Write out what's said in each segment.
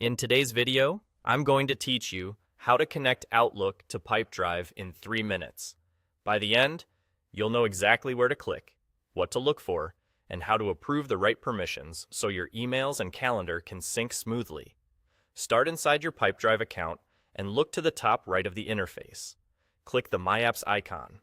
In today's video, I'm going to teach you how to connect Outlook to Pipedrive in 3 minutes. By the end, you'll know exactly where to click, what to look for, and how to approve the right permissions so your emails and calendar can sync smoothly. Start inside your Pipedrive account and look to the top right of the interface. Click the My Apps icon.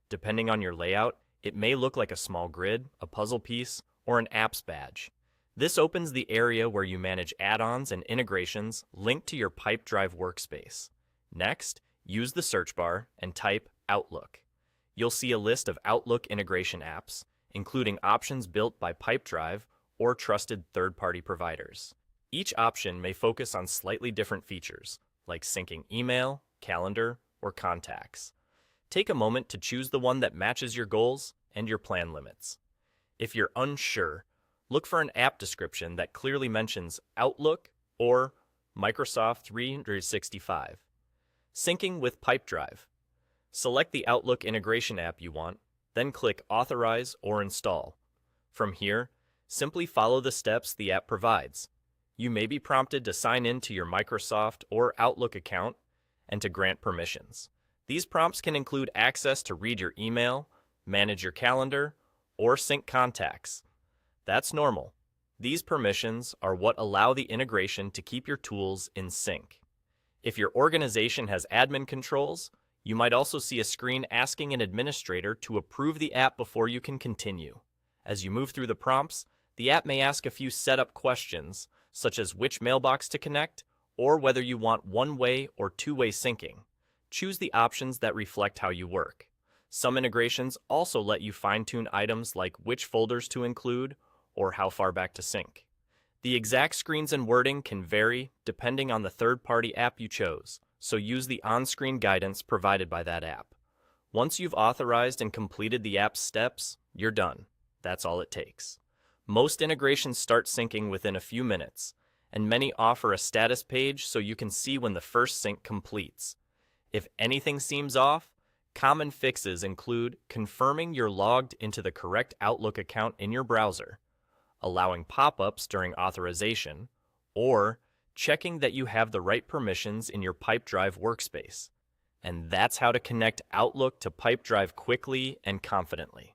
Depending on your layout, it may look like a small grid, a puzzle piece, or an apps badge. This opens the area where you manage add-ons and integrations linked to your Pipedrive workspace. Next, use the search bar and type Outlook. You'll see a list of Outlook integration apps, including options built by Pipedrive or trusted third-party providers. Each option may focus on slightly different features, like syncing email, calendar, or contacts. Take a moment to choose the one that matches your goals and your plan limits. If you're unsure, look for an app description that clearly mentions Outlook or Microsoft 365. Syncing with Pipedrive. Select the Outlook integration app you want, then click Authorize or Install. From here, simply follow the steps the app provides. You may be prompted to sign in to your Microsoft or Outlook account and to grant permissions. These prompts can include access to read your email, manage your calendar, or sync contacts. That's normal. These permissions are what allow the integration to keep your tools in sync. If your organization has admin controls, you might also see a screen asking an administrator to approve the app before you can continue. As you move through the prompts, the app may ask a few setup questions, such as which mailbox to connect, or whether you want one-way or two-way syncing. Choose the options that reflect how you work. Some integrations also let you fine-tune items like which folders to include or how far back to sync. The exact screens and wording can vary depending on the third-party app you chose, so use the on-screen guidance provided by that app. Once you've authorized and completed the app's steps, you're done. That's all it takes. Most integrations start syncing within a few minutes, and many offer a status page so you can see when the first sync completes. If anything seems off, common fixes include confirming you're logged into the correct Outlook account in your browser, allowing pop-ups during authorization, or checking that you have the right permissions in your Pipedrive workspace. And that's how to connect Outlook to Pipedrive quickly and confidently.